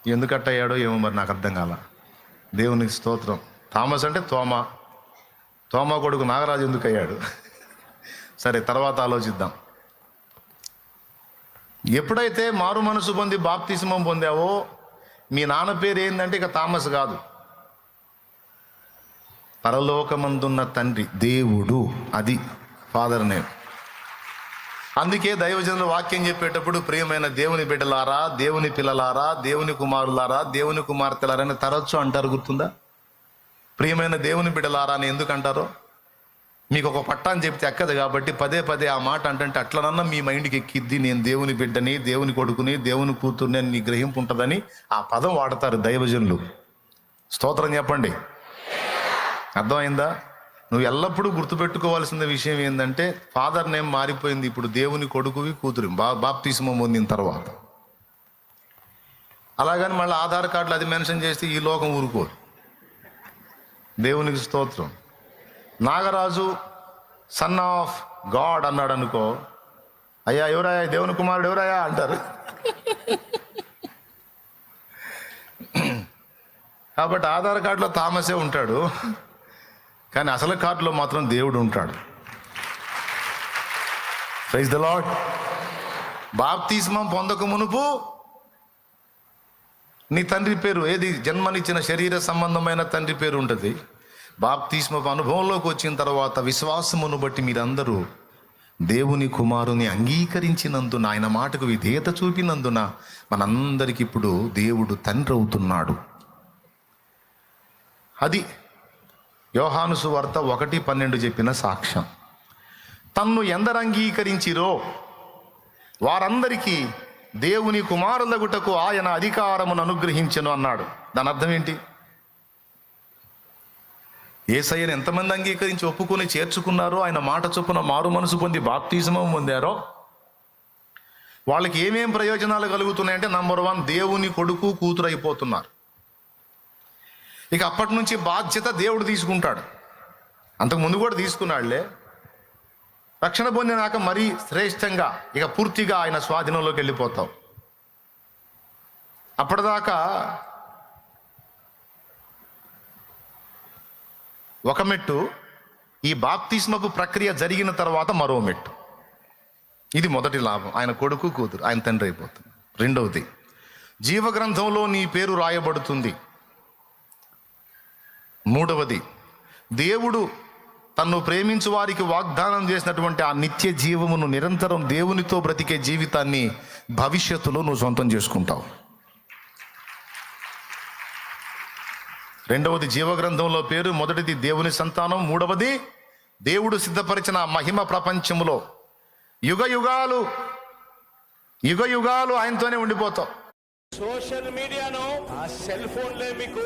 ఎందుకట్ట అయ్యాడో ఏమో మరి నాకు అర్థం కాల. దేవునికి స్తోత్రం. థామస్ అంటే తోమా కొడుకు నాగరాజు ఎందుకు అయ్యాడు? సరే, తర్వాత ఆలోచిద్దాం. ఎప్పుడైతే మారు మనసు పొంది బాప్తిస్మం పొందావో, మీ నాన్న పేరు ఏంటంటే ఇక థామస్ కాదు, పరలోకమందున్న తండ్రి, దేవుడు. అది ఫాదర్ నేమ్. అందుకే దైవజనుల వాక్యం చెప్పేటప్పుడు ప్రియమైన దేవుని బిడ్డలారా, దేవుని పిల్లలారా, దేవుని కుమారులారా, దేవుని కుమార్తెలారా అని తరచు అంటారు. గుర్తుందా? ప్రియమైన దేవుని బిడ్డలారా అని ఎందుకు అంటారో మీకు ఒక పట్టాన్ని చెప్తే ఎక్కదు కాబట్టి పదే పదే ఆ మాట అంటే అట్లనన్నా మీ మైండ్కి ఎక్కిద్ది. నేను దేవుని బిడ్డని, దేవుని కొడుకుని, దేవుని కూతుర్ని అని నీ గ్రహింపు ఉంటుందని ఆ పదం వాడతారు దైవజనులు. స్తోత్రం చెప్పండి. అర్థమైందా? నువ్వు ఎల్లప్పుడూ గుర్తుపెట్టుకోవాల్సిన విషయం ఏంటంటే ఫాదర్ నేమ్ మారిపోయింది. ఇప్పుడు దేవుని కొడుకువి, కూతురు బాప్తిస్మం పొందిన తర్వాత. అలాగని మళ్ళీ ఆధార్ కార్డులు అది మెన్షన్ చేస్తే ఈ లోకం ఊరుకోదు. దేవునికి స్తోత్రం. నాగరాజు సన్ ఆఫ్ గాడ్ అన్నాడు అనుకో, అయ్యా ఎవరాయా దేవుని కుమారుడు ఎవరాయా అంటారు. కాబట్టి ఆధార్ కార్డులో థామసే ఉంటాడు, కానీ అసలు కార్డులో మాత్రం దేవుడు ఉంటాడు. Praise the Lord. బాప్తిస్మం పొందక మునుపు నీ తండ్రి పేరు ఏది? జన్మనిచ్చిన శరీర సంబంధమైన తండ్రి పేరు ఉంటుంది. బాప్తిస్మపు అనుభవంలోకి వచ్చిన తర్వాత విశ్వాసమును బట్టి మీరందరూ దేవుని కుమారుని అంగీకరించినందున, ఆయన మాటకు విధేయత చూపినందున మనందరికి ఇప్పుడు దేవుడు తండ్రి అవుతున్నాడు. అది యోహాను సువార్త 1:12 చెప్పిన సాక్ష్యం. తన్ను ఎందరు అంగీకరించిరో వారందరికీ దేవుని కుమారులగుటకు ఆయన అధికారమును అనుగ్రహించెను అన్నాడు. దాని అర్థం ఏంటి? యేసయ్యను ఎంతమంది అంగీకరించి ఒప్పుకొని చేర్చుకున్నారో, ఆయన మాట చొప్పున మారు మనసు పొంది బాప్తిస్మం పొందారో వాళ్ళకి ఏమేం ప్రయోజనాలు కలుగుతున్నాయంటే, నంబర్ 1, దేవుని కొడుకు కూతురు అయిపోతున్నారు. ఇక అప్పటి నుంచి బాధ్యత దేవుడు తీసుకుంటాడు. అంతకుముందు కూడా తీసుకున్నాడులే. రక్షణ పొందినాక మరీ శ్రేష్టంగా ఇక పూర్తిగా ఆయన స్వాధీనంలోకి వెళ్ళిపోతావు. అప్పటిదాకా ఒక మెట్టు, ఈ బాప్తిస్మపు ప్రక్రియ జరిగిన తర్వాత మరో మెట్టు. ఇది మొదటి లాభం, ఆయన కొడుకు కూతురు, ఆయన తండ్రి అయిపోతుంది. రెండవది, జీవగ్రంథంలో నీ పేరు రాయబడుతుంది. మూడవది, దేవుడు తన్ను ప్రేమించు వారికి వాగ్దానం చేసినటువంటి ఆ నిత్య జీవమును, నిరంతరం దేవునితో బ్రతికే జీవితాన్ని భవిష్యత్తులో నువ్వు సొంతం చేసుకుంటావు. రెండవది జీవగ్రంథంలో పేరు, మొదటిది దేవుని సంతానం, మూడవది దేవుడు సిద్ధపరిచిన మహిమ ప్రపంచములో యుగ యుగాలు ఆయనతోనే ఉండిపోతావు. సోషల్ మీడియాను, ఆ సెల్ ఫోన్లే మీకు